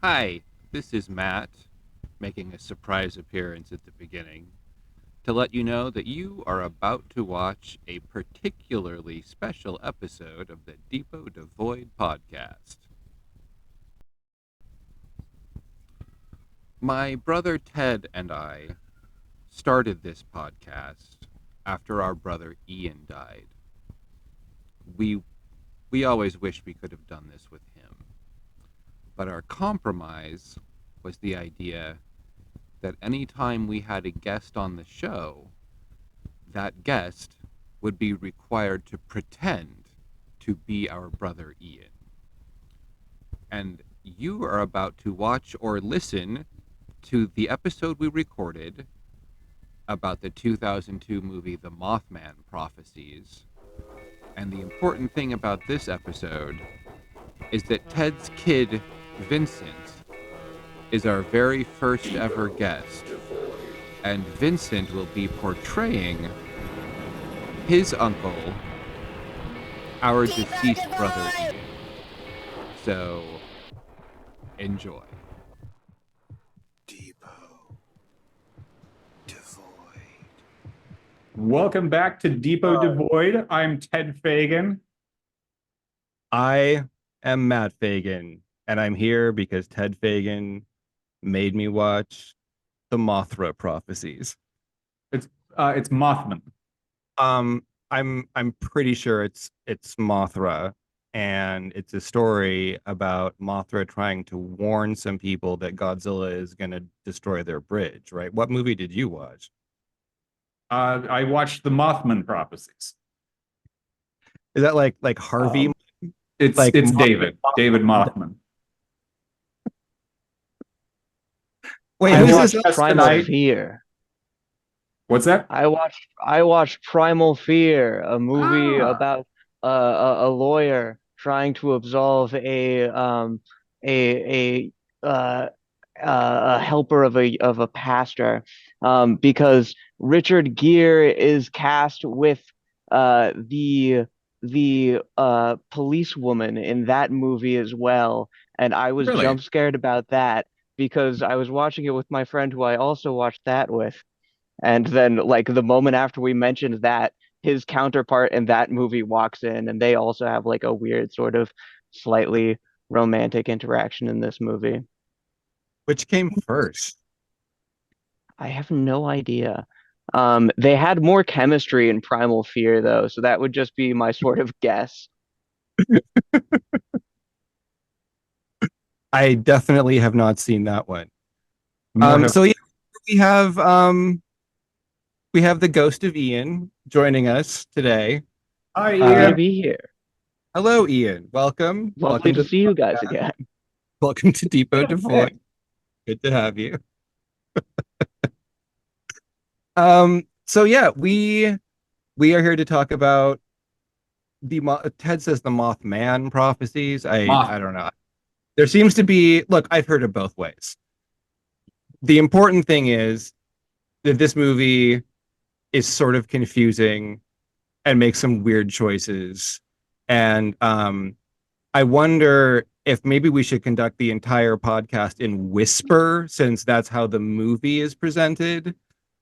Hi, this is Matt, making a surprise appearance at the beginning to let you know that you are about to watch a particularly special episode of the Depot Devoid Podcast. My brother Ted and I started this podcast after our brother Ian died. We we always wished we could have done this with him. But our compromise was the idea that anytime we had a guest on the show, that guest would be required to pretend to be our brother Ian. And you are about to watch or listen to the episode we recorded about the 2002 movie The Mothman Prophecies. And the important thing about this episode is that Ted's kid, Vincent, is our very first ever guest. And Vincent will be portraying his uncle, our deceased brother Ian. So, enjoy. Depot Devoid. Welcome back to Depot Devoid. I'm Ted Fagan. I am Matt Fagan, and I'm here because Ted Fagan made me watch the Mothra Prophecies. It's Mothman. I'm pretty sure it's Mothra, and it's a story about Mothra trying to warn some people that Godzilla is going to destroy their bridge. Right? What movie did you watch? I watched the Mothman Prophecies. Is that like Harvey? It's Mothman. David Mothman. Wait, I who's watched this? Primal Fear. What's that? I watched Primal Fear, a movie Ah. about a lawyer trying to absolve a a helper of a pastor, because Richard Gere is cast with the policewoman in that movie as well, and I was Really? jump scared about that because I was watching it with my friend who I also watched that with. And then, like, the moment after we mentioned that, his counterpart in that movie walks in, and they also have like a weird sort of slightly romantic interaction in this movie. Which came first? I have no idea. They had more chemistry in Primal Fear, though, so that would just be my sort of guess. I definitely have not seen that one. More So yeah, we have the ghost of Ian joining us today. Hi, Happy to Ian. be here. Hello, Ian. Welcome. Welcome to see you guys again. Welcome to Depot Devoid. Good to have you. So yeah, we are here to talk about Ted says the Mothman prophecies. I don't know. There seems to be, look, I've heard it both ways. The important thing is that this movie is sort of confusing and makes some weird choices. And I wonder if maybe we should conduct the entire podcast in whisper, since that's how the movie is presented.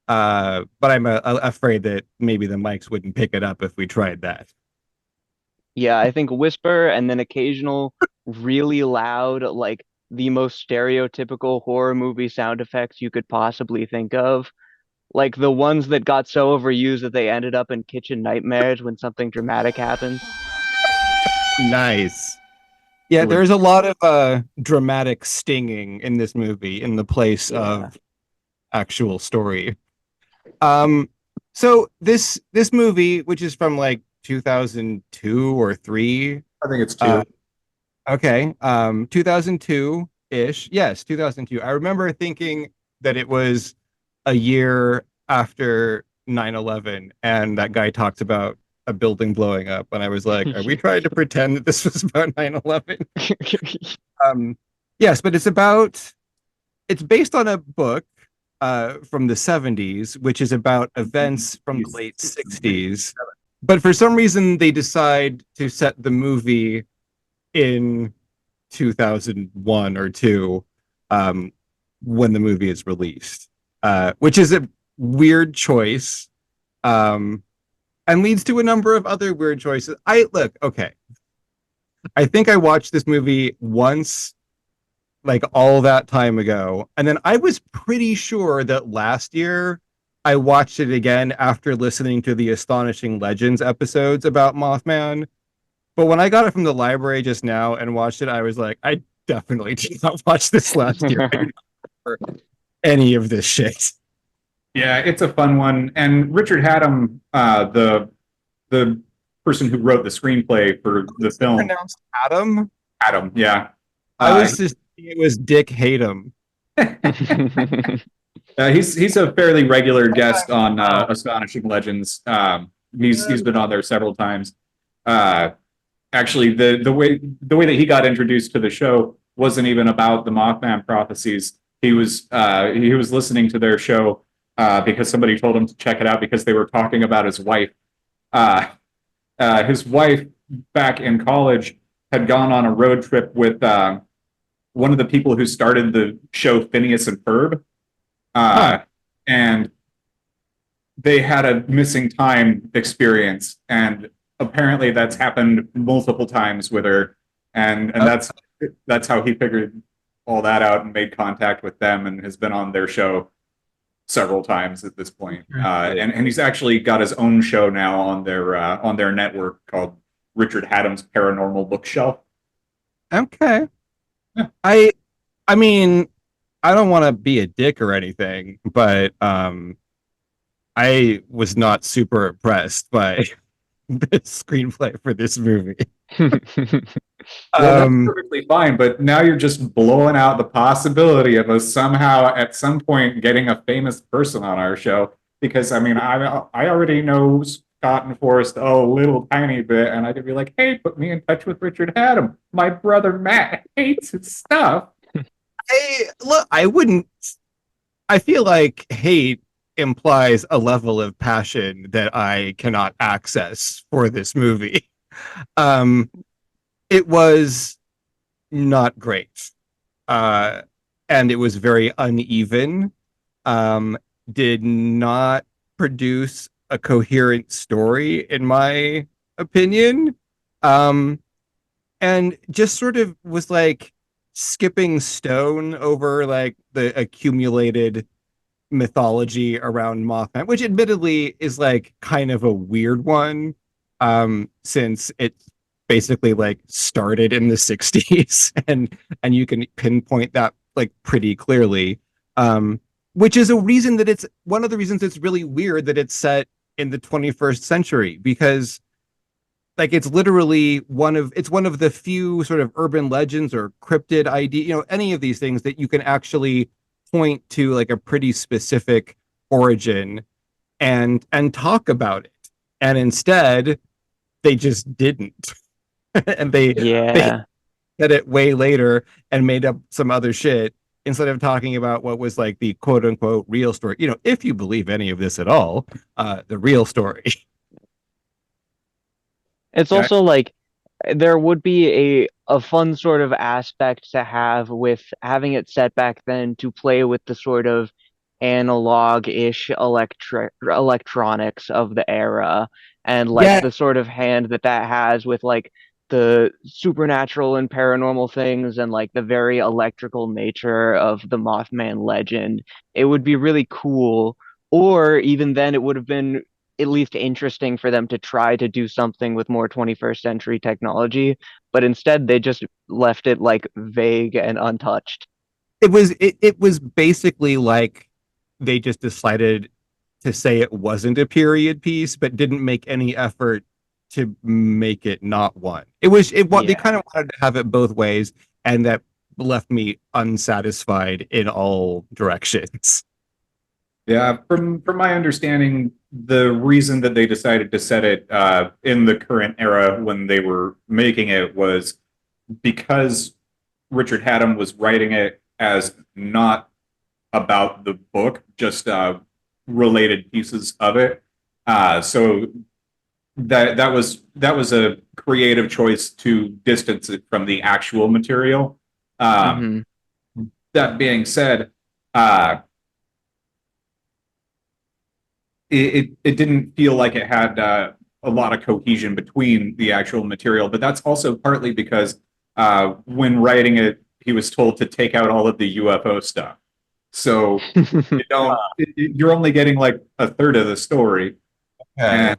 But I'm afraid that maybe the mics wouldn't pick it up if we tried that. Yeah, I think whisper and then occasional really loud, like the most stereotypical horror movie sound effects you could possibly think of. Like the ones that got so overused that they ended up in Kitchen Nightmares when something dramatic happened. Nice. Yeah, there's a lot of dramatic stinging in this movie in the place of actual story. So this movie, which is from like 2002 or 3. I think it's two. Okay. 2002-ish. Yes, 2002. I remember thinking that it was a year after 9/11, and that guy talked about a building blowing up, and I was like, are we trying to pretend that this was about 9/11? Yes, but it's based on a book from the 70s, which is about events from the late 60s. But for some reason, they decide to set the movie in 2001 or 2 when the movie is released, which is a weird choice, and leads to a number of other weird choices. Okay. I think I watched this movie once, like all that time ago, and then I was pretty sure that last year I watched it again after listening to the Astonishing Legends episodes about Mothman. But when I got it from the library just now and watched it, I was like, I definitely did not watch this last year. I do not remember any of this shit. Yeah, it's a fun one. And Richard Hatem, the person who wrote the screenplay for the film, Pronounced Adam. Adam, yeah. I was just thinking it was Dick Hatem. He's a fairly regular guest on Astonishing Legends. He's been on there several times. Actually, the way that he got introduced to the show wasn't even about the Mothman Prophecies. He was listening to their show because somebody told him to check it out because they were talking about his wife. His wife back in college had gone on a road trip with one of the people who started the show Phineas and Ferb. And they had a missing time experience, and apparently that's happened multiple times with her, and that's how he figured all that out and made contact with them, and has been on their show several times at this point. And he's actually got his own show now on their network called Richard Hatem's Paranormal Bookshelf. Okay. Yeah. I mean, I don't want to be a dick or anything, but I was not super impressed by the screenplay for this movie. Well, that's perfectly fine, but now you're just blowing out the possibility of us somehow at some point getting a famous person on our show. Because I mean, I already know Scott and Forrest a little tiny bit, and I could be like, hey, put me in touch with Richard Hatem. My brother Matt hates his stuff. I feel like hate implies a level of passion that I cannot access for this movie. It was not great. And it was very uneven. Did not produce a coherent story, in my opinion. And just sort of was like skipping stone over like the accumulated mythology around Mothman, which admittedly is like kind of a weird one, since it basically like started in the 60s and you can pinpoint that like pretty clearly, which is a reason that it's one of the reasons it's really weird that it's set in the 21st century, because like it's literally one of the few sort of urban legends or cryptid idea, any of these things that you can actually point to like a pretty specific origin and talk about it. And instead they just didn't. And they said it way later and made up some other shit instead of talking about what was like the quote unquote real story, if you believe any of this at all, the real story. It's also like there would be a fun sort of aspect to have with having it set back then to play with the sort of analog-ish electronics of the era, and like the sort of hand that has with like the supernatural and paranormal things and like the very electrical nature of the Mothman legend. It would be really cool, or even then it would have been at least interesting for them to try to do something with more 21st century technology, but instead they just left it like vague and untouched. It was basically like they just decided to say it wasn't a period piece, but didn't make any effort to make it not one. They kind of wanted to have it both ways, and that left me unsatisfied in all directions. Yeah, from my understanding, the reason that they decided to set it in the current era when they were making it was because Richard Hatem was writing it as not about the book, just related pieces of it. So that was a creative choice to distance it from the actual material. Hmm. That being said, uh, it didn't feel like it had a lot of cohesion between the actual material, but that's also partly because when writing it, he was told to take out all of the UFO stuff. So you're only getting like a third of the story, and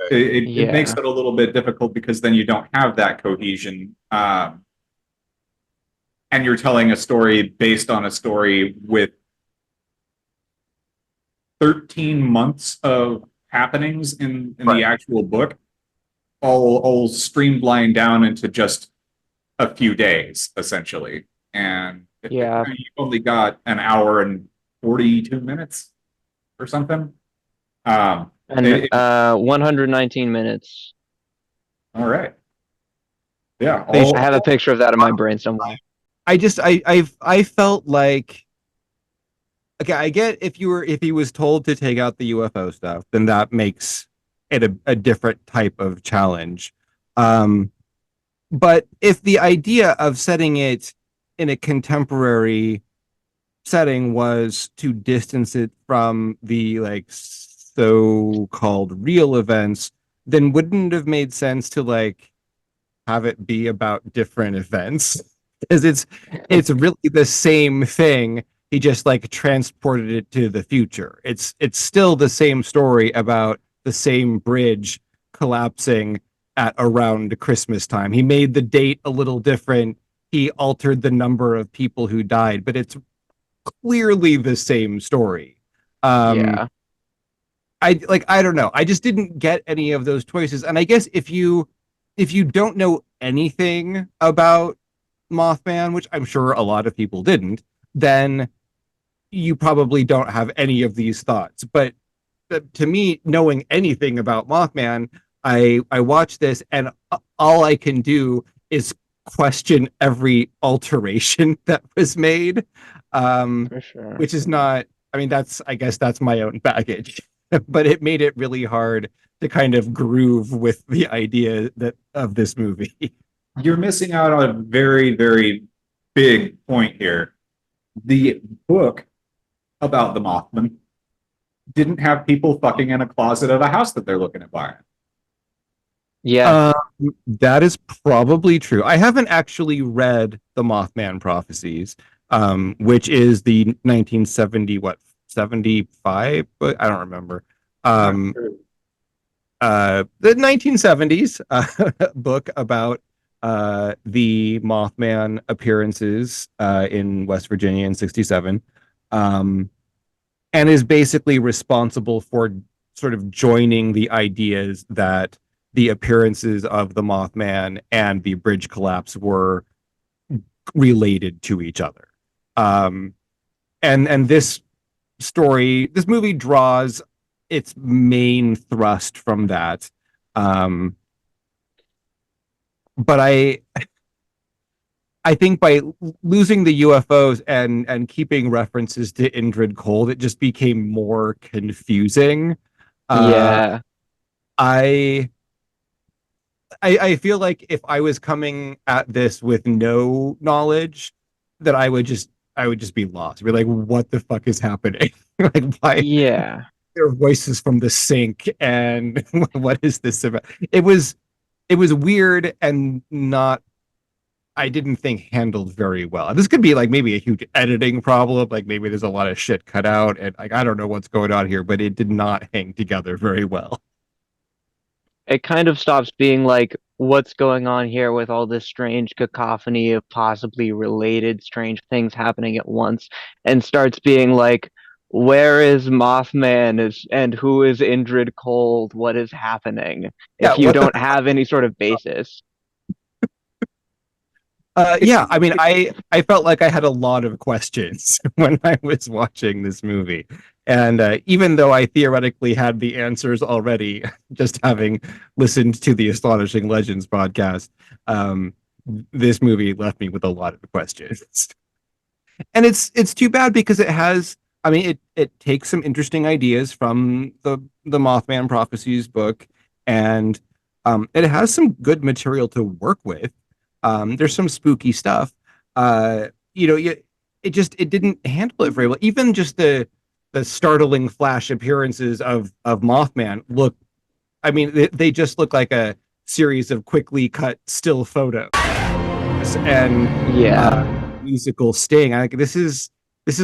Okay. it makes Yeah. it a little bit difficult because then you don't have that cohesion, and you're telling a story based on a story with 13 months of happenings in the Right. actual book, all streamlined down into just a few days, essentially. And Yeah. you've only got an hour and 42 minutes or something. Um, And 119 minutes. all right. Yeah. They I have a picture of that in my brain somewhere. I felt like, okay, I get if he was told to take out the UFO stuff, then that makes it a different type of challenge. Um, but if the idea of setting it in a contemporary setting was to distance it from the like so-called real events, then wouldn't it have made sense to like have it be about different events? Because it's really the same thing. He just like transported it to the future. It's still the same story about the same bridge collapsing at around Christmas time. He made the date a little different. He altered the number of people who died, but it's clearly the same story. Um, Yeah. I don't know. I just didn't get any of those choices. And I guess if you don't know anything about Mothman, which I'm sure a lot of people didn't, then you probably don't have any of these thoughts. But to me, knowing anything about Mothman, I watch this and all I can do is question every alteration that was made, For sure. which is not. I mean, that's I guess that's my own baggage, but it made it really hard to kind of groove with the idea that of this movie. You're missing out on a very, very big point here. The book about the Mothman didn't have people fucking in a closet of a house that they're looking at buying. Yeah. That is probably true. I haven't actually read the Mothman Prophecies, which is the 1970 what 75, but I don't remember. Um, the 1970s book about the Mothman appearances in West Virginia in 67, um, and is basically responsible for sort of joining the ideas that the appearances of the Mothman and the bridge collapse were related to each other. Um, and this movie draws its main thrust from that. Um, but I think by losing the UFOs and keeping references to Indrid Cold, it just became more confusing. Uh, Yeah. I I feel like if I was coming at this with no knowledge, that I would just be lost. Be like, what the fuck is happening? Like, why Yeah. there are voices from the sink, and what is this about? It was weird and not. I didn't think handled very well. This could be like maybe a huge editing problem. Like maybe there's a lot of shit cut out, and like I don't know what's going on here, but it did not hang together very well. It kind of stops being like, what's going on here with all this strange cacophony of possibly related strange things happening at once, and starts being like, where is Mothman and who is Indrid Cold? What is happening? Yeah, If you what the don't have any sort of basis. yeah, I mean, I felt like I had a lot of questions when I was watching this movie, and even though I theoretically had the answers already, just having listened to the Astonishing Legends podcast, um, this movie left me with a lot of questions. And it's too bad because it has. I mean, it takes some interesting ideas from the Mothman Prophecies book and it has some good material to work with. There's some spooky stuff. It didn't handle it very well. Even just the startling flash appearances of Mothman look. I mean, they just look like a series of quickly cut still photos and musical sting. This is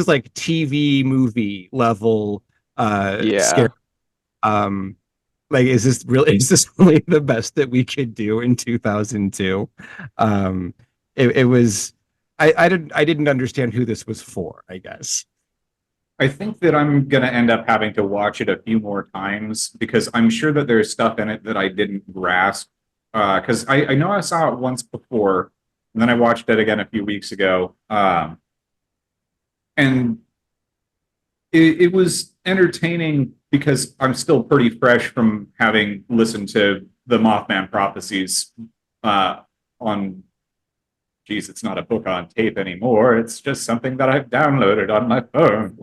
like TV movie level scare. Like, is this really the best that we could do in 2002? It was. I didn't understand who this was for, I guess. I think that I'm going to end up having to watch it a few more times because I'm sure that there's stuff in it that I didn't grasp. Because I know I saw it once before, and then I watched it again a few weeks ago. And it was entertaining because I'm still pretty fresh from having listened to the Mothman Prophecies on. Geez, it's not a book on tape anymore. It's just something that I've downloaded on my phone.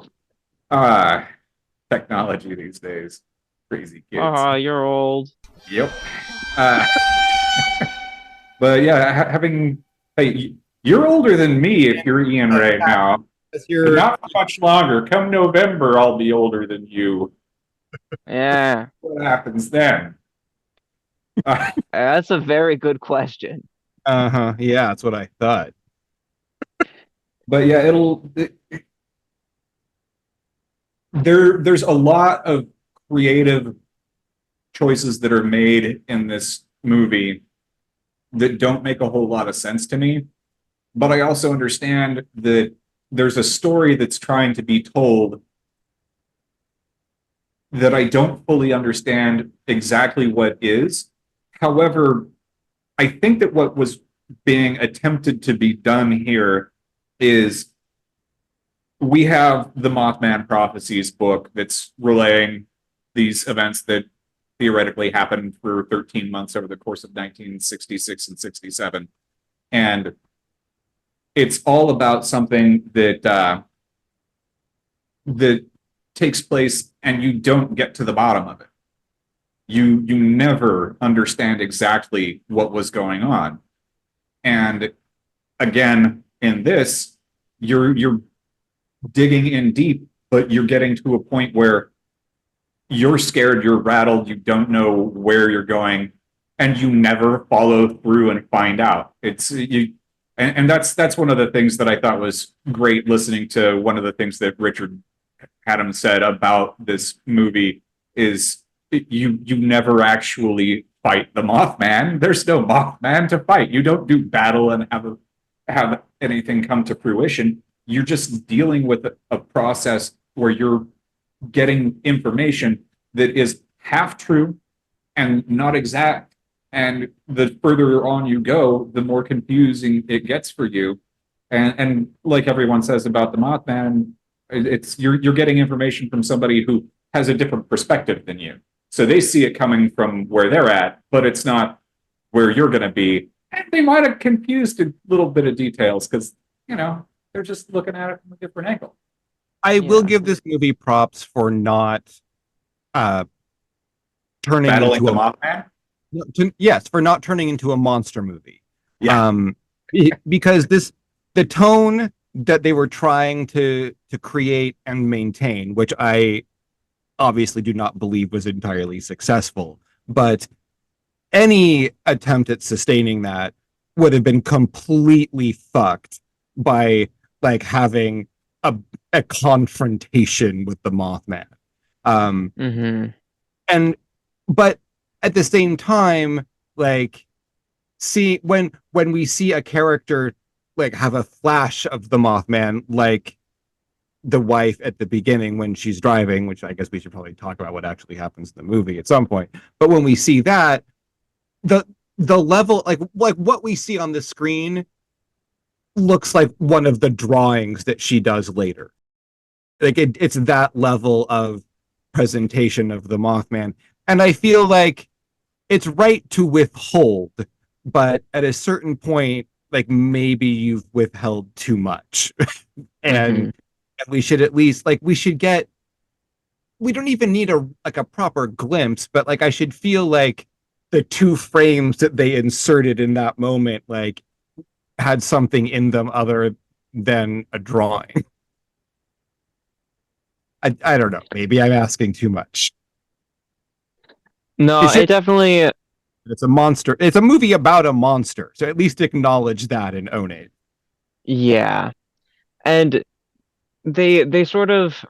Technology these days. Crazy kids. You're old. Yep. But yeah, hey, you're older than me if you're Ian right now. But not much longer. Come November, I'll be older than you. Yeah. What happens then? That's a very good question. Yeah, that's what I thought. But yeah, there's a lot of creative choices that are made in this movie that don't make a whole lot of sense to me. But I also understand that there's a story that's trying to be told that I don't fully understand exactly what is. However, I think that what was being attempted to be done here is we have the Mothman Prophecies book that's relaying these events that theoretically happened for 13 months over the course of 1966 and 67. And it's all about something that that takes place and you don't get to the bottom of it. You never understand exactly what was going on. And again, in this, you're digging in deep, but you're getting to a point where you're scared, you're rattled, you don't know where you're going, and you never follow through and find out. And that's one of the things that I thought was great listening to one of the things that Richard Haddam said about this movie is you never actually fight the Mothman. There's no Mothman to fight. You don't do battle and have anything come to fruition. You're just dealing with a process where you're getting information that is half true and not exact. And the further on you go, the more confusing it gets for you. And like everyone says about the Mothman, it's you're getting information from somebody who has a different perspective than you. So they see it coming from where they're at, but it's not where you're going to be. And they might have confused a little bit of details because, they're just looking at it from a different angle. I will give this movie props for not turning Battling into the Mothman? Yes, for not turning into a monster movie. Yeah. Because the tone that they were trying to create and maintain, which I obviously do not believe was entirely successful, but any attempt at sustaining that would have been completely fucked by like having a confrontation with the Mothman. But at the same time, like when we see a character like have a flash of the Mothman, like the wife at the beginning when she's driving, which I guess we should probably talk about what actually happens in the movie at some point. But when we see that, the level, like what we see on the screen looks like one of the drawings that she does later. Like it's that level of presentation of the Mothman. And I feel like it's right to withhold, but at a certain point, like maybe you've withheld too much. And we should at least we don't even need a proper glimpse, but like I should feel like the two frames that they inserted in that moment like had something in them other than a drawing. I don't know. Maybe I'm asking too much. No, it definitely. It's a monster. It's a movie about a monster. So at least acknowledge that and own it. Yeah. And they sort of,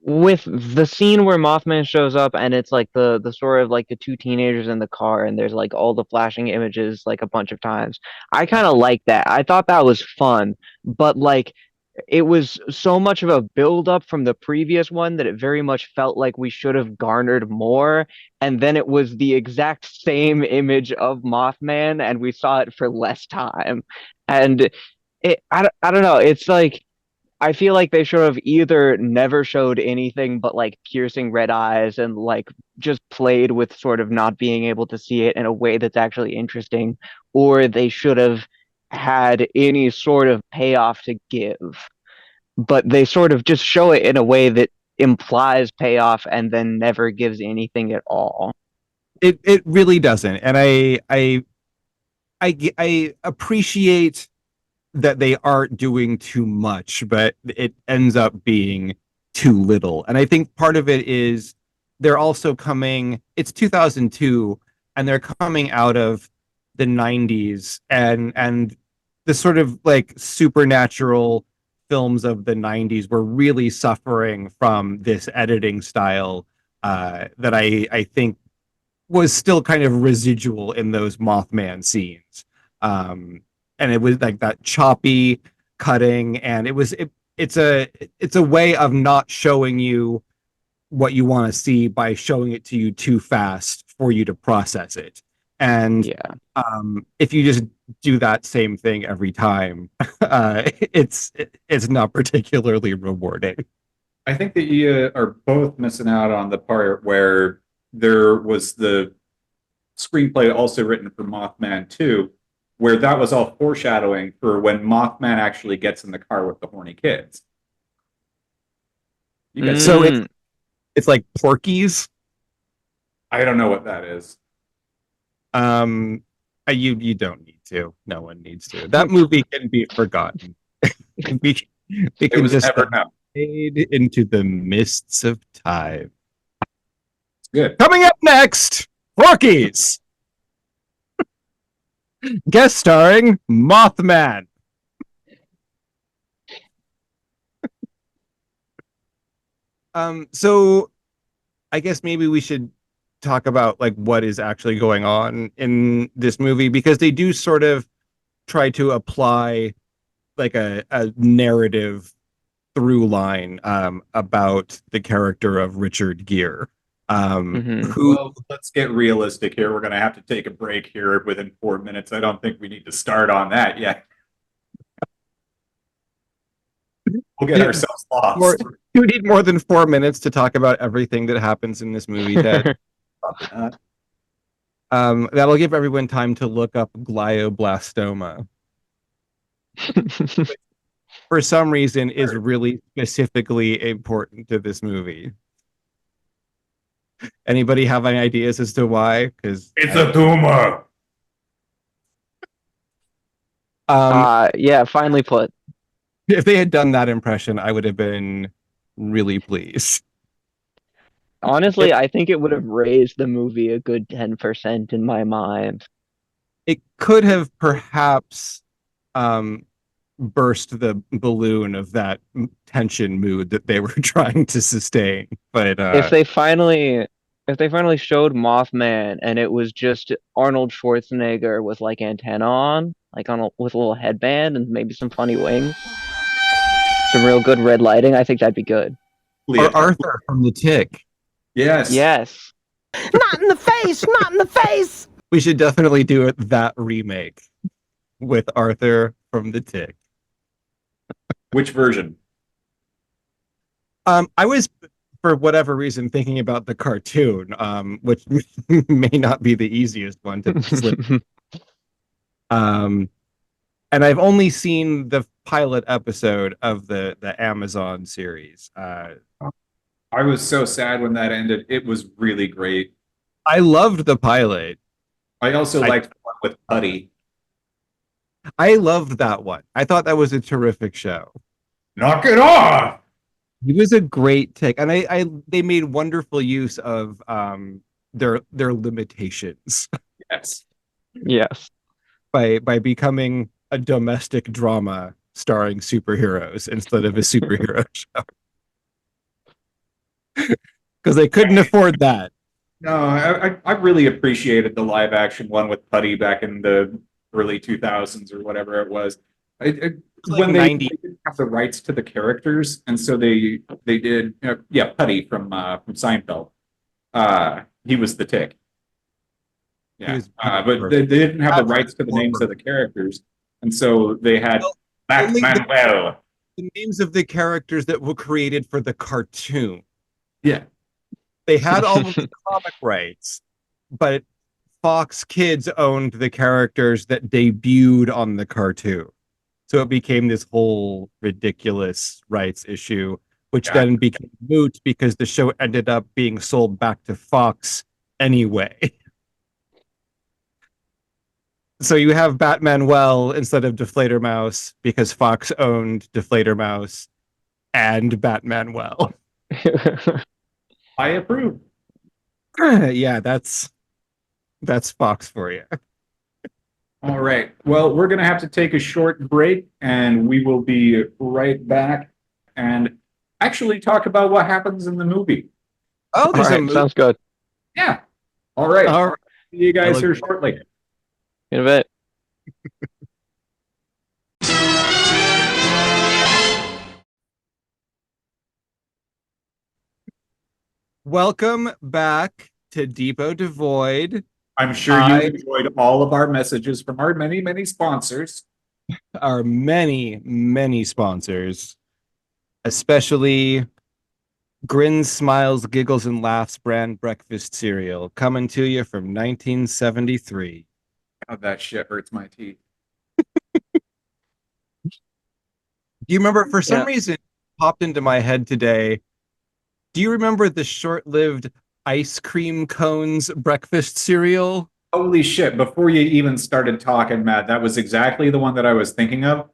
with the scene where Mothman shows up and it's like the story of like the two teenagers in the car and there's like all the flashing images like a bunch of times. I kind of like that. I thought that was fun, but like it was so much of a build up from the previous one that it very much felt like we should have garnered more. And then it was the exact same image of Mothman and we saw it for less time. And I don't know. It's like I feel like they should have either never showed anything but like piercing red eyes and like just played with sort of not being able to see it in a way that's actually interesting, or they should have had any sort of payoff to give. But they sort of just show it in a way that implies payoff and then never gives anything at all. It really doesn't. And I appreciate that they aren't doing too much, but it ends up being too little. And I think part of it is they're also coming, it's 2002, and they're coming out of the 90s and the sort of like supernatural films of the 90s were really suffering from this editing style that I think was still kind of residual in those Mothman scenes. And it was like that choppy cutting, and it's a way of not showing you what you want to see by showing it to you too fast for you to process it. And if you just do that same thing every time, it's not particularly rewarding. I think that you are both missing out on the part where there was the screenplay also written for Mothman 2, where that was all foreshadowing for when Mothman actually gets in the car with the horny kids. You guys, So it's like Porky's. I don't know what that is. You don't need to. No one needs to. That movie can be forgotten. we can just never know. fade into the mists of time. It's good. Coming up next, Porky's. Guest starring Mothman. So I guess maybe we should talk about like what is actually going on in this movie, because they do sort of try to apply like a narrative through line about the character of Richard Gere. Well, let's get realistic here. We're going to have to take a break here within 4 minutes. I don't think we need to start on that yet. We'll get ourselves lost. You need more than 4 minutes to talk about everything that happens in this movie, Ted. That'll give everyone time to look up glioblastoma. For some reason is really specifically important to this movie. Anybody have any ideas as to why? Because it's a tumor. Yeah, finally put. If they had done that impression, I would have been really pleased. Honestly, I think it would have raised the movie a good 10% in my mind. It could have perhaps burst the balloon of that tension mood that they were trying to sustain. But if they finally showed Mothman and it was just Arnold Schwarzenegger with like antenna on, like with a little headband and maybe some funny wings, some real good red lighting, I think that'd be good. Or Arthur from The Tick. Yes. Yes. Not in the face! Not in the face! We should definitely do that remake with Arthur from The Tick. Which version? I was, for whatever reason, thinking about the cartoon, which may not be the easiest one to slip. And I've only seen the pilot episode of the Amazon series. I was so sad when that ended. It was really great. I loved the pilot. I also I- liked the one with Putty. I loved that one. I thought that was a terrific show. Knock it off! He was a great take, and they made wonderful use of their limitations Yes. Yes. by becoming a domestic drama starring superheroes instead of a superhero show. Because they couldn't afford that. No, I really appreciated the live action one with Putty back in the early 2000s or whatever it was. Like When they 90. didn't have the rights to the characters, and so they did, Putty from Seinfeld. He was the Tick. He Yeah, was but they didn't have the rights to the names of the characters, and so they had only Manuel. the names of the characters that were created for the cartoon. Yeah. They had all of the comic rights, but Fox Kids owned the characters that debuted on the cartoon. So it became this whole ridiculous rights issue, which then became moot because the show ended up being sold back to Fox anyway. So you have Batmanuel instead of Deflator Mouse because Fox owned Deflator Mouse and Batmanuel. I approve. Yeah, that's Fox for you. All right. Well, we're going to have to take a short break, and we will be right back and actually talk about what happens in the movie. Oh, there's All right, sounds good. Yeah. All right. All right. See you guys here shortly. In a bit. Welcome back to Depot Devoid. I'm sure you enjoyed all of our messages from our many, many sponsors. Our many, many sponsors, especially Grins, Smiles, Giggles, and Laughs brand breakfast cereal, coming to you from 1973. God, that shit hurts my teeth. Do you remember, for some reason, it popped into my head today, do you remember the short-lived ice cream cones breakfast cereal? Holy shit, before you even started talking, Matt, that was exactly the one that I was thinking of.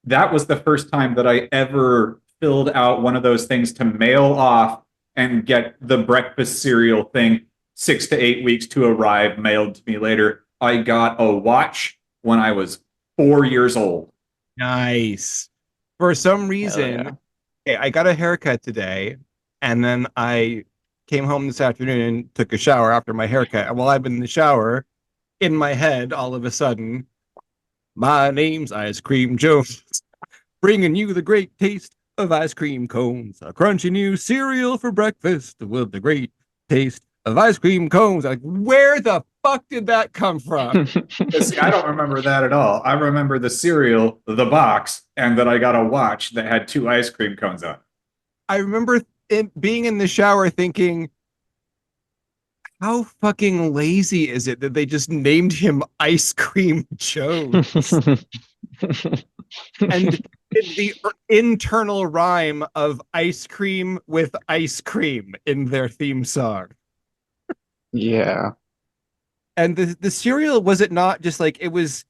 That was the first time that I ever filled out one of those things to mail off and get the breakfast cereal thing 6 to 8 weeks to arrive mailed to me later. I got a watch when I was 4 years old. Nice. For some reason, I got a haircut today, and then I came home this afternoon and took a shower after my haircut. And while I've been in the shower, in my head, all of a sudden, my name's Ice Cream Jones, bringing you the great taste of ice cream cones, a crunchy new cereal for breakfast with the great taste of ice cream cones. Like, where the fuck did that come from? See, I don't remember that at all. I remember the cereal, the box, and that I got a watch that had 2 ice cream cones on. I remember being in the shower thinking, how fucking lazy is it that they just named him Ice Cream Jones? And the internal rhyme of ice cream with ice cream in their theme song. Yeah. And the cereal, was it not just like, it was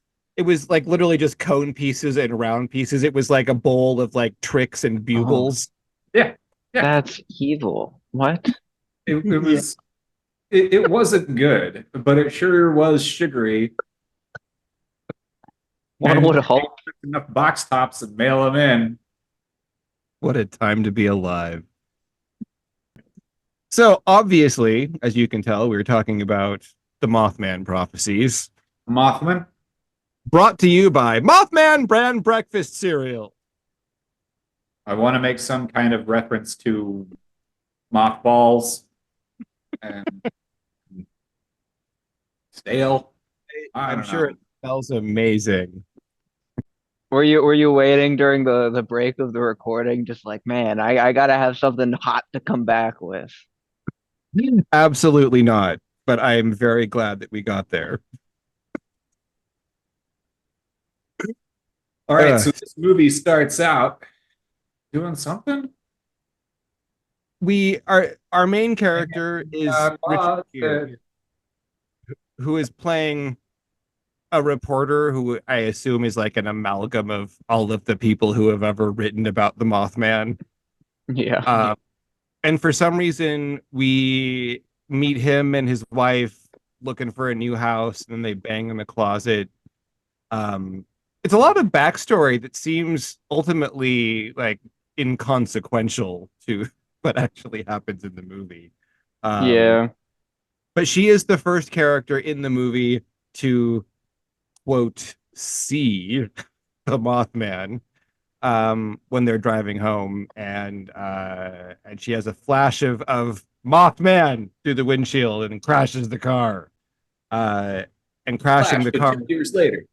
like literally just cone pieces and round pieces. It was like a bowl of like Trix and Bugles. Yeah. That's evil. What? It was. It wasn't good, but it sure was sugary. One would hope. Enough box tops and mail them in. What a time to be alive. So obviously, as you can tell, we were talking about the Mothman Prophecies. Mothman? Brought to you by Mothman brand breakfast cereal. I want to make some kind of reference to mothballs and stale. I'm sure it smells amazing. Were you waiting during the break of the recording, just like, man, I gotta have something hot to come back with? Absolutely not. But I am very glad that we got there. All right, so this movie starts out doing something. Our main character is Richard Gere. who is playing a reporter who I assume is like an amalgam of all of the people who have ever written about the Mothman. Yeah. And for some reason, we meet him and his wife looking for a new house, and then they bang in the closet. It's a lot of backstory that seems ultimately like inconsequential to what actually happens in the movie. Yeah. But she is the first character in the movie to quote see the Mothman when they're driving home, and she has a flash of Mothman through the windshield and crashes the car. And crashing the car 2 years later.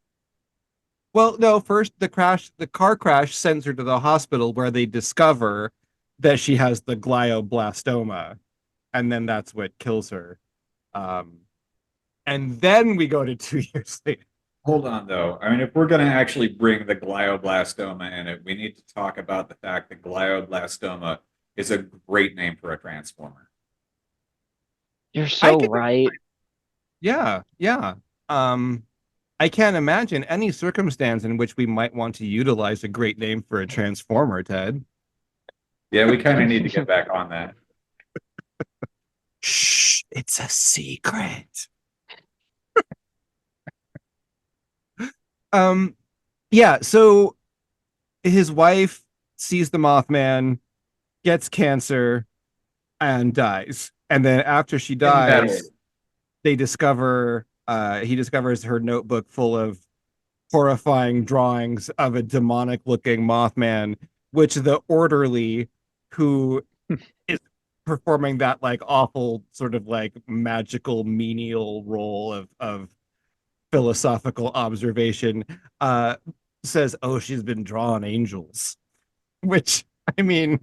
Well, no, first the car crash sends her to the hospital where they discover that she has the glioblastoma, and then that's what kills her. And then we go to 2 years later. Hold on, though. I mean, if we're going to actually bring the glioblastoma in it, we need to talk about the fact that glioblastoma is a great name for a transformer. You're so right. Yeah, yeah. I can't imagine any circumstance in which we might want to utilize a great name for a transformer, Ted. Yeah, we kind of need to get back on that. Shh, it's a secret. Yeah, so his wife sees the Mothman, gets cancer, and dies. And then after she dies, he discovers her notebook full of horrifying drawings of a demonic looking Mothman, which the orderly who is performing that like awful sort of like magical menial role of philosophical observation says, oh, she's been drawing angels, which I mean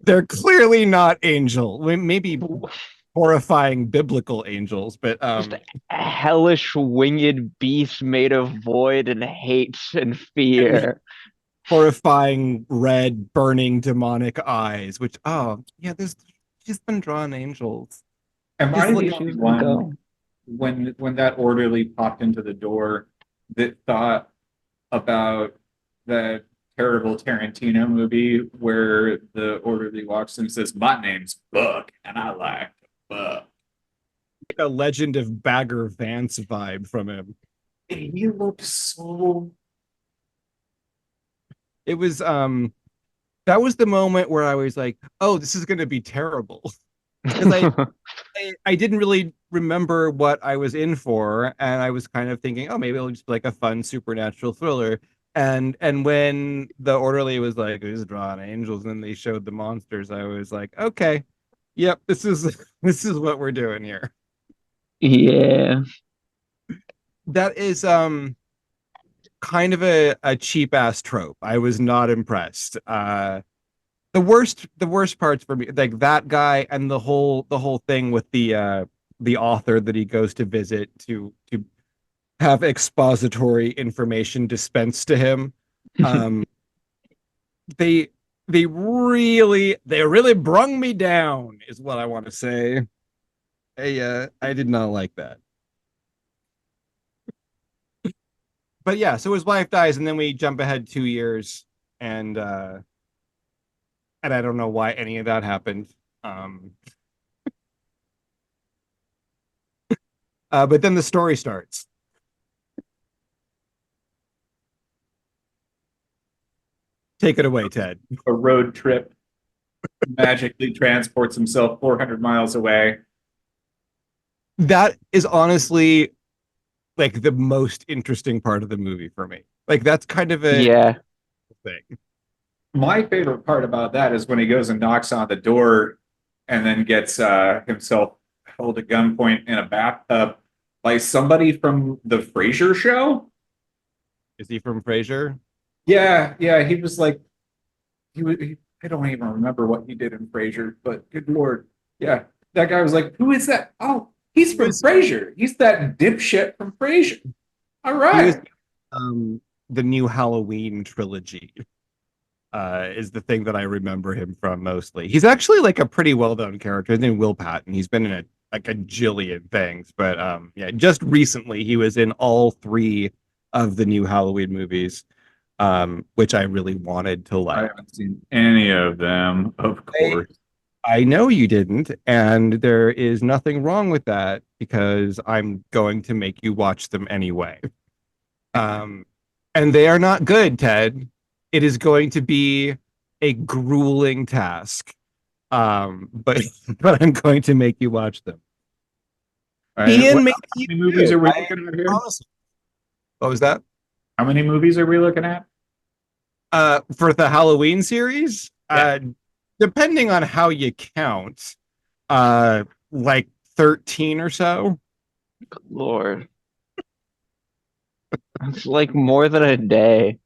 they're clearly not angel, maybe horrifying biblical angels, but Just hellish winged beasts made of void and hate and fear. Horrifying red burning demonic eyes, which she's been drawing angels. Am I the She's only gonna go. one when that orderly popped into the door that thought about that terrible Tarantino movie where the orderly walks in and says, "My name's Buck, and I like to buck." A Legend of Bagger Vance vibe from him. He looked so. It was that was the moment where I was like, oh, this is gonna be terrible. Because I didn't really remember what I was in for, and I was kind of thinking, oh, maybe it'll just be like a fun supernatural thriller. And when the orderly was like, "Who's drawing angels?" and then they showed the monsters, I was like, okay, yep, this is what we're doing here. Yeah. That is kind of a cheap ass trope. I was not impressed. The worst parts for me, like that guy and the whole thing with the author that he goes to visit to have expository information dispensed to him. They really brung me down, is what I want to say. I did not like that. But yeah, so his wife dies, and then we jump ahead 2 years, and I don't know why any of that happened. But then the story starts. Take it away, Ted. A road trip magically transports himself 400 miles away. That is honestly like the most interesting part of the movie for me. Like that's kind of a thing. My favorite part about that is when he goes and knocks on the door and then gets himself held at gunpoint in a bathtub by somebody from the Frasier show. Is he from Frasier? Yeah, he was like, I don't even remember what he did in Frasier, but good Lord. Yeah, that guy was like, who is that? Oh, he's from Frasier. He's that dipshit from Frasier. All right. The new Halloween trilogy is the thing that I remember him from mostly. He's actually like a pretty well-known character. His name is Will Patton. He's been in like a jillion things. But yeah, just recently he was in all 3 of the new Halloween movies, which I really wanted to I like. haven't seen any of them, of course. I know you didn't, and there is nothing wrong with that because I'm going to make you watch them anyway. And they are not good, Ted. It is going to be a grueling task. But but I'm going to make you watch them. All right, Ian, how many movies are we looking at here? What was that? How many movies are we looking at? For the Halloween series, Yeah. depending on how you count, like 13 or so. Lord. It's like more than a day.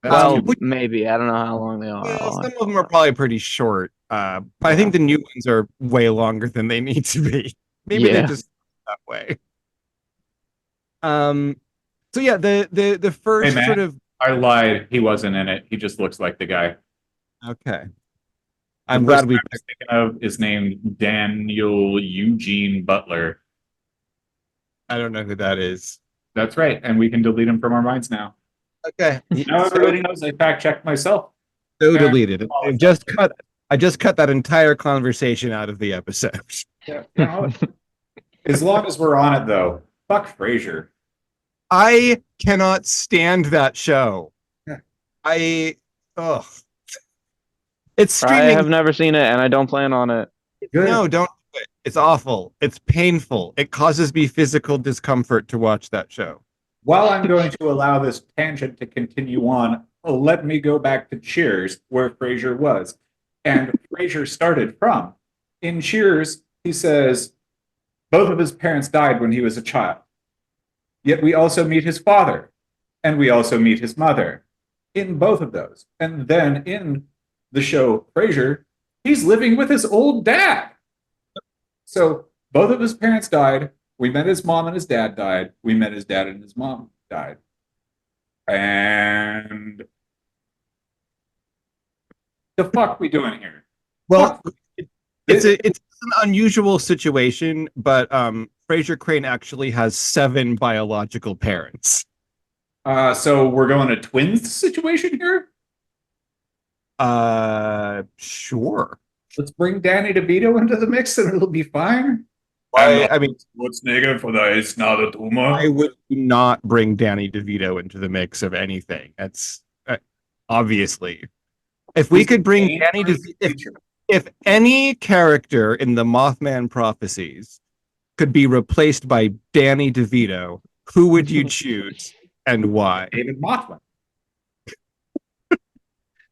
That's Well, too- maybe. I don't know how long they are. Some of them are probably pretty short. But I think the new ones are way longer than they need to be. Maybe they Yeah. just that way. So yeah, the first Hey, man. sort of I lied. He wasn't in it. He just looks like the guy. okay. The I'm glad person we I was thinking of is named Daniel Eugene Butler. I don't know who that is. That's right, and we can delete him from our minds now. Okay. Now everybody knows I fact checked myself. So deleted. I just cut that entire conversation out of the episode. Yeah, you know what? As long as we're on it, though, fuck Frasier. I cannot stand that show. Yeah. Ugh. It's I streaming. have never seen it, and I don't plan on it. Good. No, don't do it. It's awful. It's painful. It causes me physical discomfort to watch that show. While I'm going to allow this tangent to continue on, let me go back to Cheers, where Frasier was. And Frasier started from. In Cheers, he says, both of his parents died when he was a child. Yet we also meet his father, and we also meet his mother in both of those. And then in the show Frasier, he's living with his old dad. So both of his parents died. We met his mom and his dad died. We met his dad and his mom died. And the fuck we doing here? Well, it's an unusual situation, but Fraser Crane actually has 7 biological parents. So we're going to twins situation here? Sure. Let's bring Danny DeVito into the mix and it'll be fine. I mean, what's negative for that? It's not a tumor. I would not bring Danny DeVito into the mix of anything. That's obviously. If we could bring Danny DeVito, if any character in the Mothman Prophecies could be replaced by Danny DeVito, who would you choose and why? David Mothman.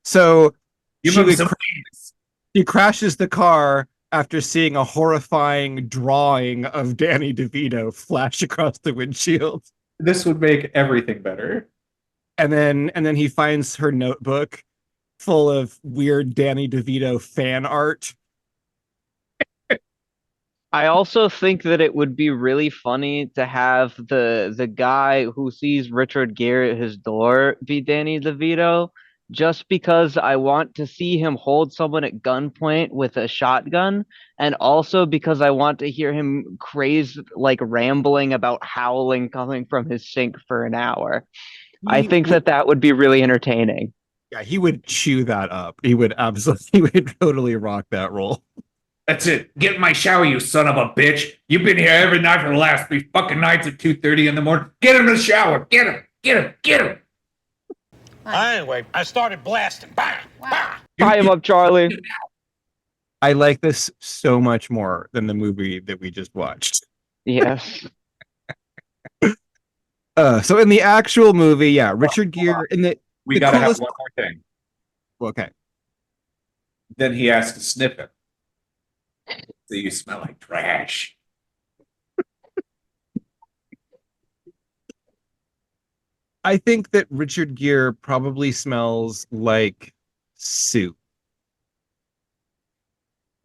So Give she him would some he crashes the car after seeing a horrifying drawing of Danny DeVito flash across the windshield. This would make everything better. And then he finds her notebook full of weird Danny DeVito fan art. I also think that it would be really funny to have the guy who sees Richard Gere at his door be Danny DeVito, just because I want to see him hold someone at gunpoint with a shotgun, and also because I want to hear him crazed, like rambling about howling coming from his sink for an hour. I think that would be really entertaining. Yeah, he would chew that up. He would totally rock that role. That's it. Get in my shower, you son of a bitch. You've been here every night for the last 3 fucking nights at 2:30 in the morning. Get in the shower. Get him. Get him. Get him. Anyway, I started blasting. Bah, bah. Tie him up, Charlie. I like this so much more than the movie that we just watched. Yes. So in the actual movie, yeah, Richard Gere in the We The gotta have coolest- one more thing. okay. Then he has to sniff it. So you smell like trash. I think that Richard Gere probably smells like soup.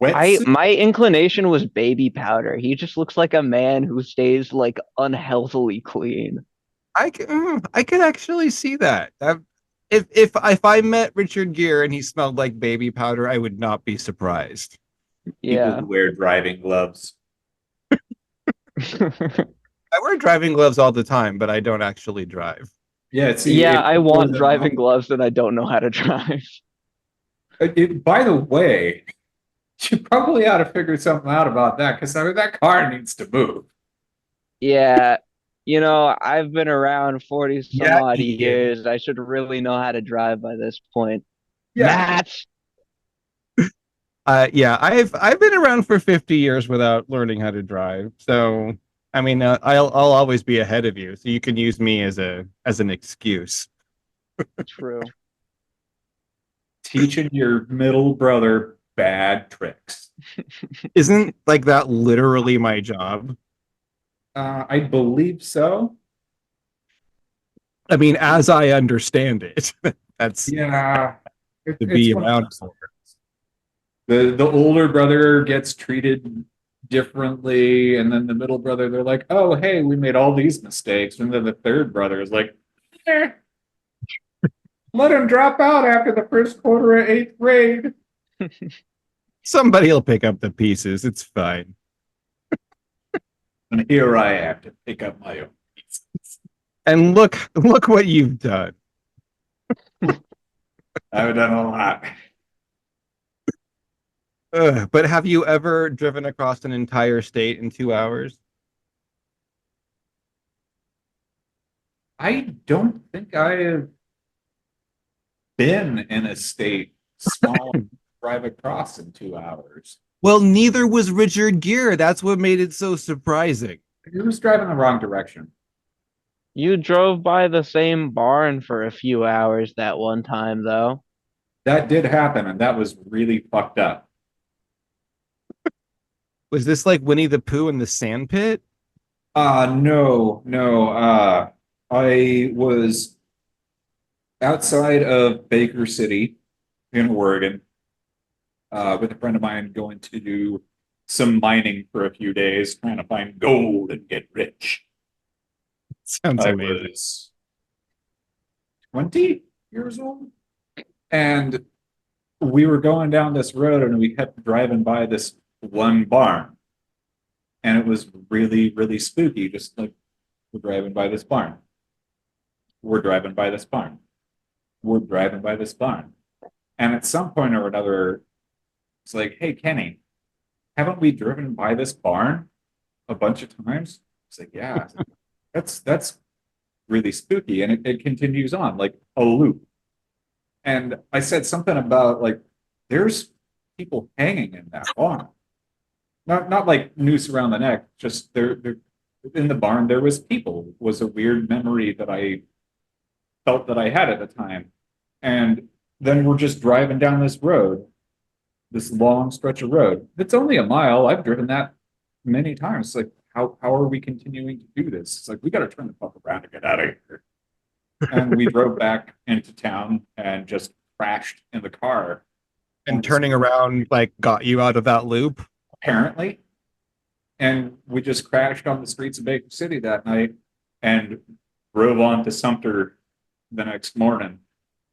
Wet My inclination was baby powder. He just looks like a man who stays like unhealthily clean. I could actually see that. If I met Richard Gere and he smelled like baby powder, I would not be surprised. Yeah. People who wear driving gloves. I wear driving gloves all the time, but I don't actually drive. Yeah, see, Yeah, if I you wear want them driving gloves and I don't know how to drive. by the way, you probably ought to figure something out about that because I mean, that car needs to move. Yeah, I've been around 40 some Yeah, odd Ian. years. I should really know how to drive by this point. Yeah, Matt! Yeah, I've been around for 50 years without learning how to drive. So, I mean, I'll always be ahead of you. So you can use me as an excuse. True. teaching your middle brother bad tricks. Isn't like that literally my job? I believe so. I mean, as I understand it, that's Yeah, to it's be one of around those for. the older brother gets treated differently, and then the middle brother, they're like, "Oh, hey, we made all these mistakes," and then the third brother is like, eh, "Let him drop out after the first quarter of eighth grade." Somebody will pick up the pieces. It's fine. And here I am to pick up my own pieces. And look what you've done. I've done a lot. But have you ever driven across an entire state in 2 hours? I don't think I have been in a state small drive across in 2 hours. Well, neither was Richard Gere. That's what made it so surprising. He was driving the wrong direction. You drove by the same barn for a few hours that one time, though. That did happen, and that was really fucked up. Was this like Winnie the Pooh in the sand pit? No, no. I was outside of Baker City in Oregon with a friend of mine going to do some mining for a few days, trying to find gold and get rich. Sounds I amazing. was 20 years old, and we were going down this road, and we kept driving by this one barn, and it was really, really spooky. Just like, we're driving by this barn, we're driving by this barn, we're driving by this barn, and at some point or another, it's like, "Hey, Kenny, haven't we driven by this barn a bunch of times?" It's like, "Yeah." That's really spooky, and it continues on like a loop. And I said something about like, there's people hanging in that barn, not like noose around the neck, just they're in the barn. There was people. Was a weird memory that I felt that I had at the time. And then we're just driving down this road, this long stretch of road. It's only a mile. I've driven that many times. It's like, how are we continuing to do this? It's like, we got to turn the fuck around and get out of here. And we drove back into town and just crashed in the car. And turning around like got you out of that loop. Apparently. And we just crashed on the streets of Baker City that night and drove on to Sumter the next morning.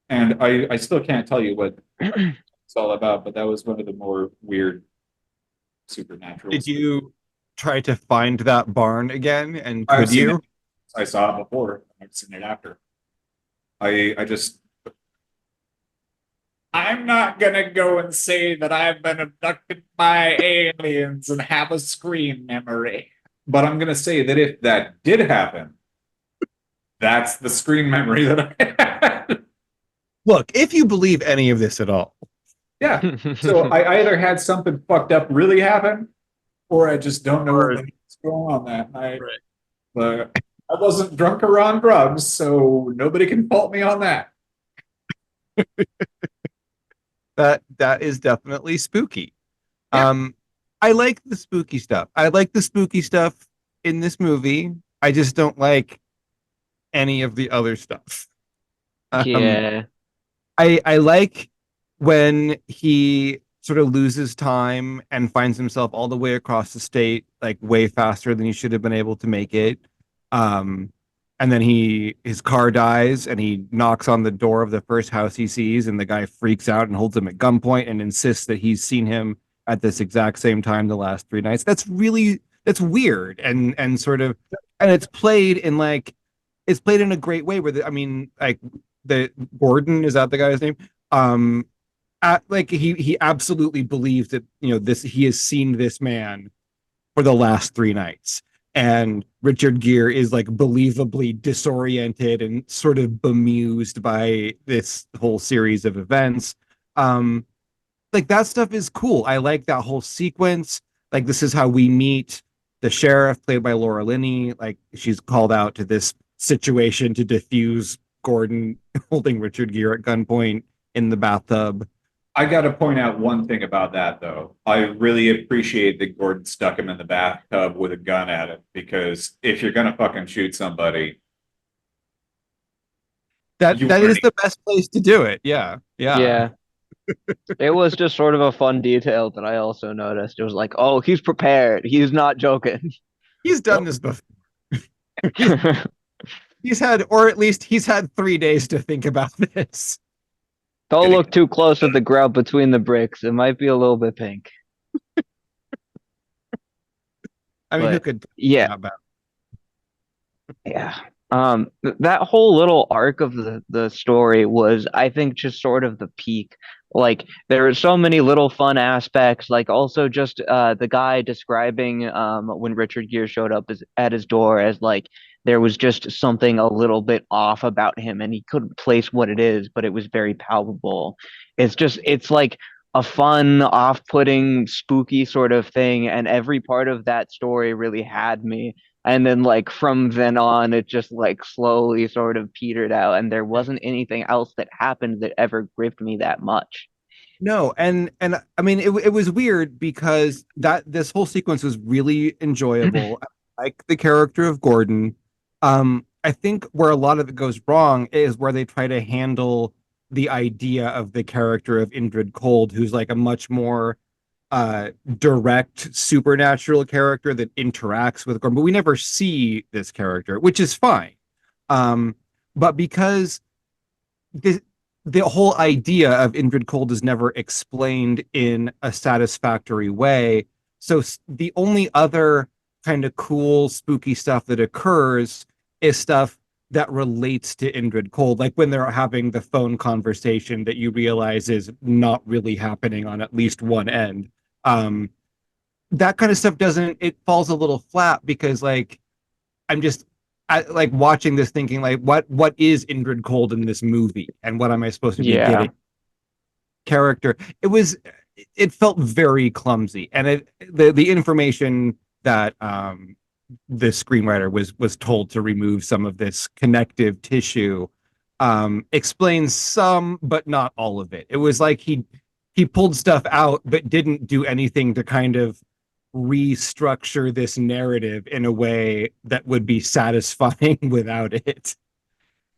And I still can't tell you what it's all about, but that was one of the more weird supernatural. Did you try to find that barn again? And I've could seen you? it. I saw it before. I've seen it after. I'm not gonna go and say that I've been abducted by aliens and have a screen memory. But I'm gonna say that if that did happen, that's the screen memory that I had. Look, if you believe any of this at all. Yeah. So I either had something fucked up really happen, or I just don't know what's going on that night. Right. But I wasn't drunk or on drugs, so nobody can fault me on that. That is definitely spooky. Yeah. I like the spooky stuff. I like the spooky stuff in this movie. I just don't like any of the other stuff. Yeah. I like when he sort of loses time and finds himself all the way across the state, like way faster than he should have been able to make it. And then his car dies and he knocks on the door of the first house he sees, and the guy freaks out and holds him at gunpoint and insists that he's seen him at this exact same time the last 3 nights. That's that's weird and sort of, and it's played in a great way where I mean, like the Gordon, is that the guy's name? Like he absolutely believes that, you know, this, he has seen this man for the last 3 nights, and Richard Gere is like believably disoriented and sort of bemused by this whole series of events. Like that stuff is cool. I like that whole sequence. Like this is how we meet the sheriff, played by Laura Linney. Like she's called out to this situation to defuse Gordon holding Richard Gere at gunpoint in the bathtub. I got to point out one thing about that, though. I really appreciate that Gordon stuck him in the bathtub with a gun at him, because if you're gonna fucking shoot somebody, that is the best place to do it. Yeah. It was just sort of a fun detail that I also noticed. It was like, oh, he's prepared. He's not joking. He's done this before. He's had, or at least he's had 3 days to think about this. Don't look too close at the grout between the bricks. It might be a little bit pink. I mean, who could? Yeah. Yeah. That whole little arc of the story was, I think, just sort of the peak. Like there are so many little fun aspects, like also just the guy describing when Richard Gere showed up at his door as like there was just something a little bit off about him and he couldn't place what it is, but it was very palpable. It's like a fun, off-putting, spooky sort of thing, and every part of that story really had me. And then like from then on, it just like slowly sort of petered out, and there wasn't anything else that happened that ever gripped me that much. No, and I mean, it was weird because this whole sequence was really enjoyable. I like the character of Gordon. I think where a lot of it goes wrong is where they try to handle the idea of the character of Indrid Cold, who's like a much more direct supernatural character that interacts with Gordon, but we never see this character, which is fine. But because the whole idea of Indrid Cold is never explained in a satisfactory way, so the only other kind of cool, spooky stuff that occurs is stuff that relates to Indrid Cold, like when they're having the phone conversation that you realize is not really happening on at least one end. That kind of stuff it falls a little flat because like like watching this thinking like what is Indrid Cold in this movie and what am I supposed to be getting character. It felt very clumsy, and the information that the screenwriter was told to remove some of this connective tissue explains some but not all of it. It was like he pulled stuff out but didn't do anything to kind of restructure this narrative in a way that would be satisfying without it.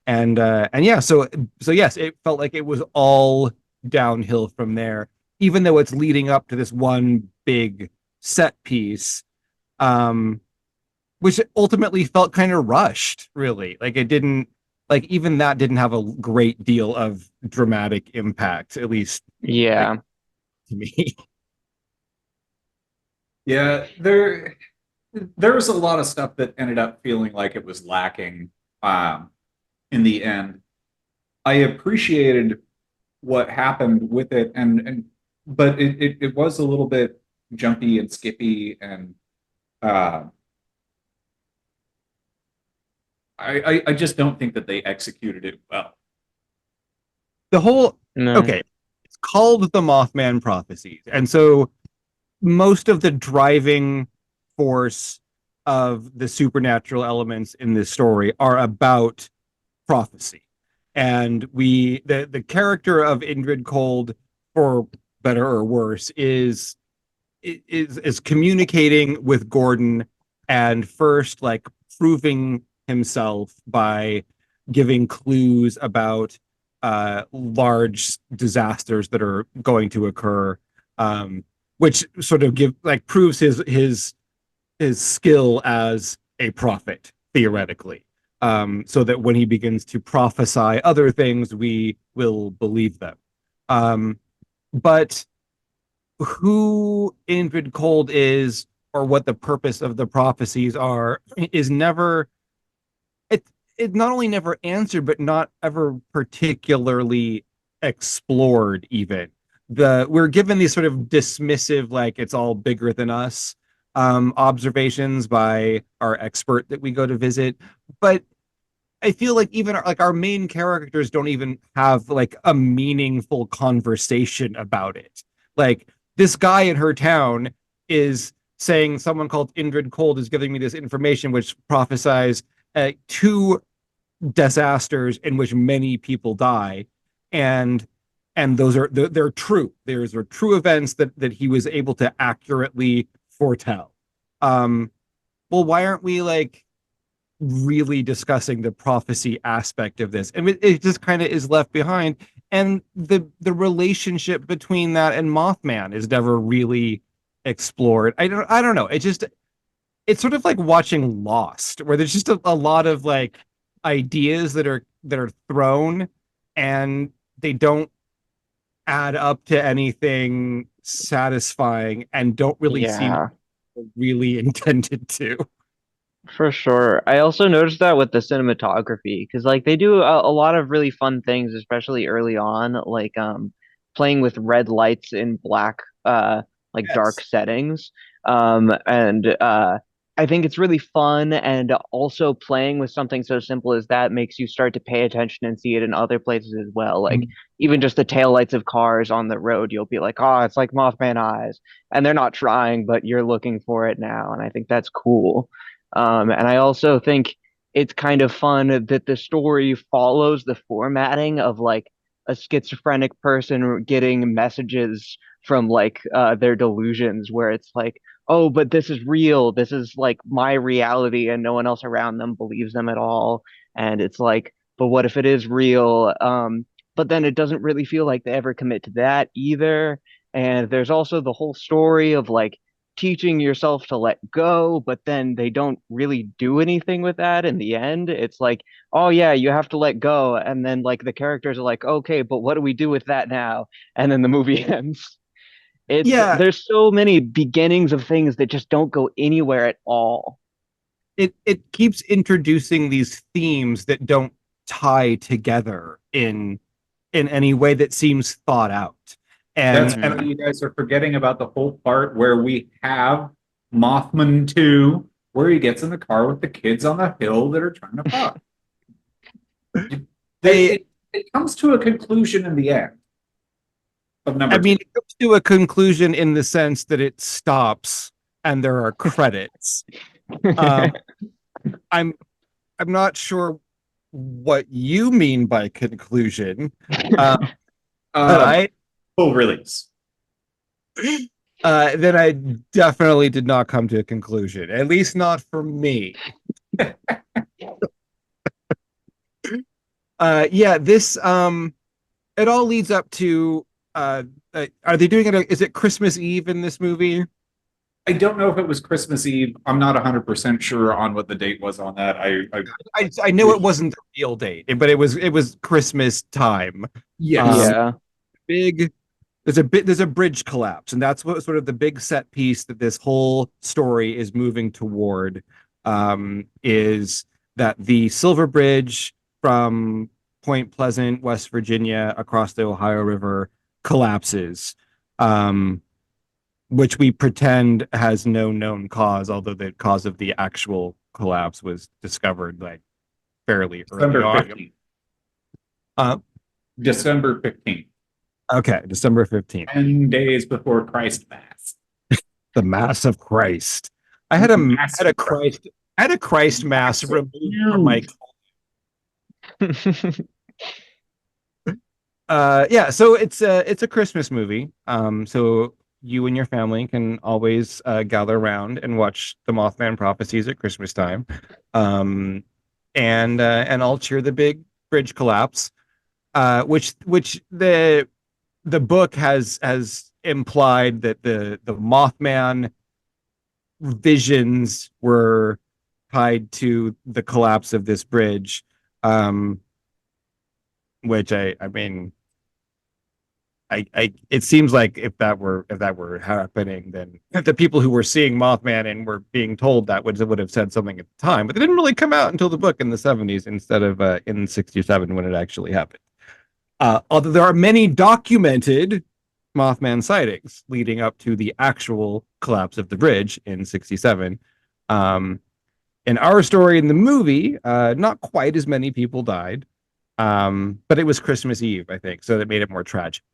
And yeah, so yes, it felt like it was all downhill from there, even though it's leading up to this one big set piece, which ultimately felt kind of rushed, really. Like it didn't, like even that didn't have a great deal of dramatic impact, at least like, to me. Yeah, there was a lot of stuff that ended up feeling like it was lacking in the end. I appreciated what happened with it, but it was a little bit jumpy and skippy, and I just don't think that they executed it well. Okay, it's called the Mothman Prophecies, and so most of the driving force of the supernatural elements in this story are about prophecy. And the character of Indrid Cold, for better or worse, is communicating with Gordon and first like proving himself by giving clues about large disasters that are going to occur, which sort of proves his skill as a prophet, theoretically, so that when he begins to prophesy other things, we will believe them. But who Indrid Cold is, or what the purpose of the prophecies are is never it not only never answered, but not ever particularly explored. Even we're given these sort of dismissive, like it's all bigger than us, observations by our expert that we go to visit, but I feel like even like our main characters don't even have like a meaningful conversation about it. Like this guy in her town is saying someone called Indrid Cold is giving me this information which prophesies two disasters in which many people die, and those are they're true. There's are true events that he was able to accurately foretell. Well, why aren't we like really discussing the prophecy aspect of this? And it just kind of is left behind, and the relationship between that and Mothman is never really explored. I don't know, it's sort of like watching Lost, where there's just a lot of like ideas that are thrown, and they don't add up to anything satisfying and don't really seem Yeah, really intended to. for sure. I also noticed that with the cinematography, because like they do a lot of really fun things, especially early on, like playing with red lights in black like dark Yes. settings. And I think it's really fun, and also playing with something so simple as that makes you start to pay attention and see it in other places as well. Like even just the taillights of cars on the road, you'll be like, oh, it's like Mothman eyes. And they're not trying, but you're looking for it now. And I think that's cool. And I also think it's kind of fun that the story follows the formatting of like a schizophrenic person getting messages from like their delusions, where it's like, oh, but this is real. This is like my reality, and no one else around them believes them at all. And it's like, but what if it is real? But then it doesn't really feel like they ever commit to that either. And there's also the whole story of like teaching yourself to let go, but then they don't really do anything with that in the end. It's like, oh yeah, you have to let go. And then like the characters are like, okay, but what do we do with that now? And then the movie ends. It's Yeah, there's so many beginnings of things that just don't go anywhere at all. it keeps introducing these themes that don't tie together in any way that seems thought out. That's And why Hmm. you guys are forgetting about the whole part where we have Mothman 2, where he gets in the car with the kids on the hill that are trying to fuck. I It comes to a conclusion in the end of I number two. mean, it comes to a conclusion in the sense that it stops and there are credits. Um, I'm I'm not sure what you mean by conclusion, uh, but Uh, I Full release. then I definitely did not come to a conclusion, at least not for me. Yeah, this it all leads up to are they doing it? Is it Christmas Eve in this movie? I don't know if it was Christmas Eve. I'm not 100% sure on what the date was on that. I know it wasn't the real date, but it was Christmas time. Yes. Um, Yeah. big there's a bridge collapse, and that's what sort of the big set piece that this whole story is moving toward. Is that the Silver Bridge from Point Pleasant, West Virginia, across the Ohio River collapses, um, which we pretend has no known cause, although the cause of the actual collapse was discovered like fairly early December on. 15th. Uh, December 15th. okay, December 15th, 10 days before Christ Mass. the Mass of Christ. I had a Christ Mass removed from my. Yeah, so it's a Christmas movie. So you and your family can always gather around and watch the Mothman Prophecies at Christmas time, um, and I'll cheer the big bridge collapse, which the book has implied that the Mothman visions were tied to the collapse of this bridge, which I mean it seems like if that were happening, then the people who were seeing Mothman and were being told that would have said something at the time, but it didn't really come out until the book in the 70s instead of in 67 when it actually happened. Although there are many documented Mothman sightings leading up to the actual collapse of the bridge in 67. In our story in the movie, not quite as many people died, but it was Christmas Eve, I think, so that made it more tragic.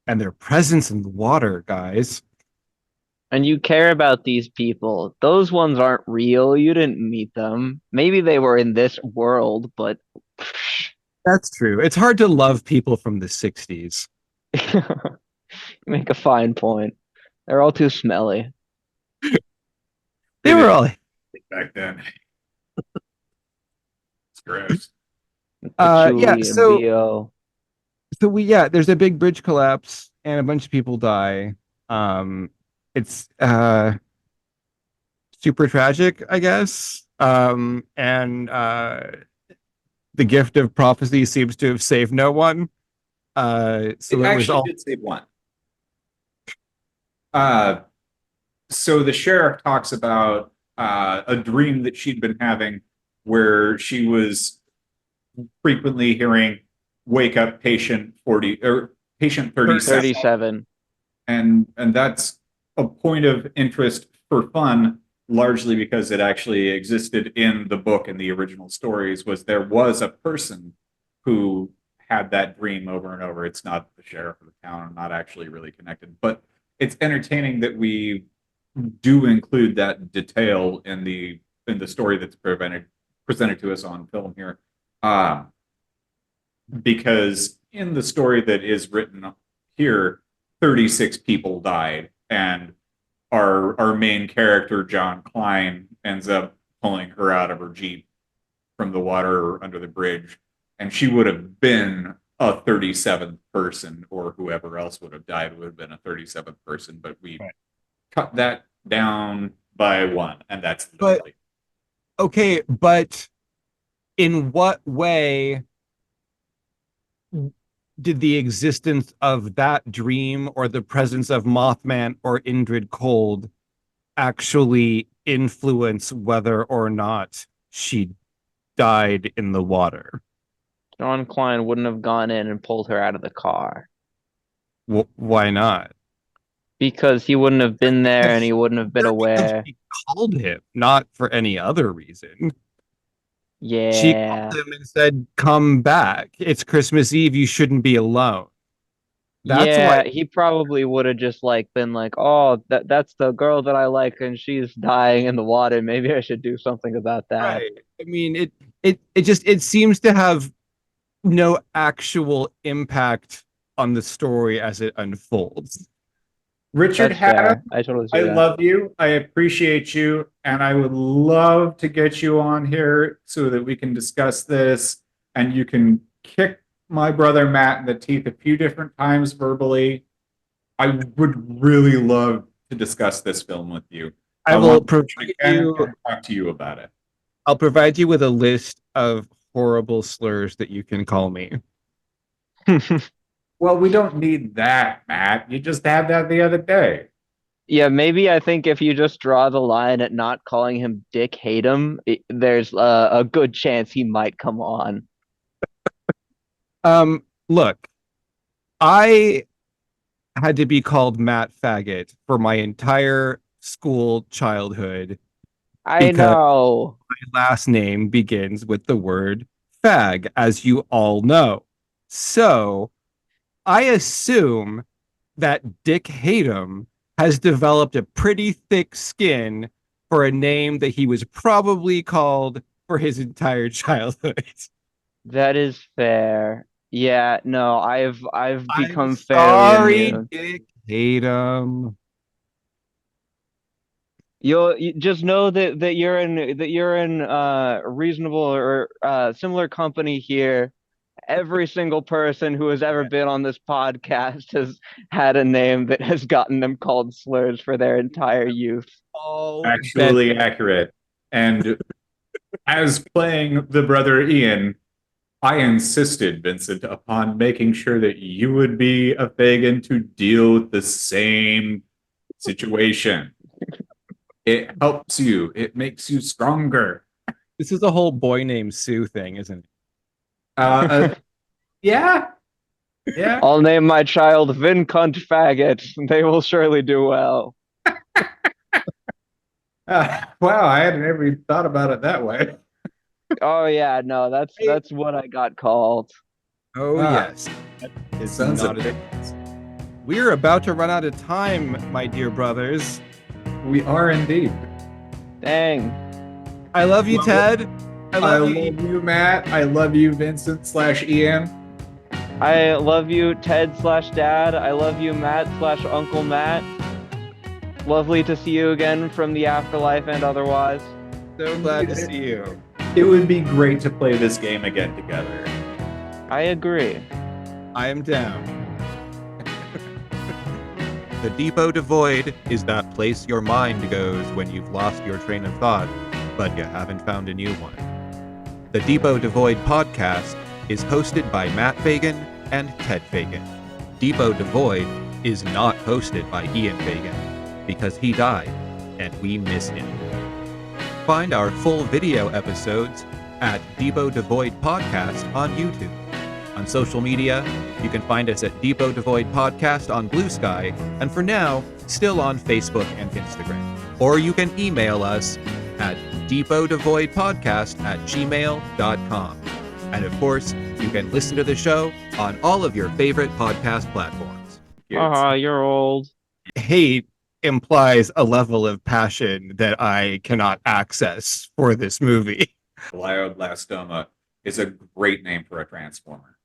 And their presence in the water, guys. And you care about these people. Those ones aren't real. You didn't meet them. Maybe they were in this world, but That's true. It's hard to love people from the 60s. you make a fine point. They're all too smelly. They were all back then. It's gross. Patchouli yeah, and so BO. there's a big bridge collapse and a bunch of people die. It's super tragic, I guess. And the gift of prophecy seems to have saved no one. So it was all did save one. So the sheriff talks about a dream that she'd been having where she was frequently hearing "wake up, patient 40" or "patient 37." 37. And that's a point of interest for fun, largely because it actually existed in the book and the original stories. There was a person who had that dream over and over. It's not the sheriff of the town. I'm not actually really connected, but it's entertaining that we do include that detail in the story that's presented to us on film here, because in the story that is written here, 36 people died, and our main character John Klein ends up pulling her out of her Jeep from the water under the bridge, and she would have been a 37th person, or whoever else would have died would have been a 37th person, but we cut that down by one, and that's literally. Okay, but in what way did the existence of that dream or the presence of Mothman or Indrid Cold actually influence whether or not she died in the water? John Klein wouldn't have gone in and pulled her out of the car. Why not? Because he wouldn't have been there and he wouldn't have been aware. She called him, not for any other reason. Yeah. She called him and said, "Come back. It's Christmas Eve. You shouldn't be alone." That's why he probably would have just been like, "Oh, that's the girl that I like and she's dying in the water. Maybe I should do something about that." Right. I mean, it seems to have no actual impact on the story as it unfolds. Richard Haddam, I totally see I that. love you. I appreciate you. And I would love to get you on here so that we can discuss this and you can kick my brother Matt in the teeth a few different times verbally. I would really love to discuss this film with you. I will provide you, talk to you about it. I'll provide you with a list of horrible slurs that you can call me. Well, we don't need that, Matt. You just had that the other day. Yeah, maybe I think if you just draw the line at not calling him Dick Hatem, there's a good chance he might come on. Look, I had to be called Matt Faggot for my entire school childhood. I know. My last name begins with the word fag, as you all know. So I assume that Dick Hatem has developed a pretty thick skin for a name that he was probably called for his entire childhood. That is fair. Yeah, no, I've become I'm fairly sorry, immune. Dick Hatem. You just know that you're in reasonable or similar company here. Every single person who has ever been on this podcast has had a name that has gotten them called slurs for their entire youth. Oh, actually accurate. And as playing the brother Ian, I insisted, Vincent, upon making sure that you would be a Fagan to deal with the same situation. It helps you. It makes you stronger. This is a whole boy named Sue thing, isn't it? Yeah. Yeah. I'll name my child Vincunt Faggot. They will surely do well. Wow, I hadn't ever thought about it that way. Oh yeah, no, that's what I got called. Oh, yes. That is Sons not of a- bitches. We're about to run out of time, my dear brothers. We are indeed. Dang. I love you, Well, Ted. I love you. you, Matt. I love you, Vincent/Ian. I love you, Ted/Dad. I love you, Matt/Uncle Matt. Lovely to see you again from the afterlife and otherwise. So glad to see you. It would be great to play this game again together. I agree. I am down. The Depot Devoid is that place your mind goes when you've lost your train of thought, but you haven't found a new one. The Depot Devoid Podcast is hosted by Matt Fagan and Ted Fagan. Depot Devoid is not hosted by Ian Fagan because he died and we miss him. Find our full video episodes at Depot Devoid Podcast on YouTube. On social media, you can find us at Depot Devoid Podcast on Blue Sky, and for now, still on Facebook and Instagram. Or you can email us at depotdevoidpodcast@gmail.com. And of course, you can listen to the show on all of your favorite podcast platforms. You're old. Hate implies a level of passion that I cannot access for this movie. Glioblastoma is a great name for a transformer.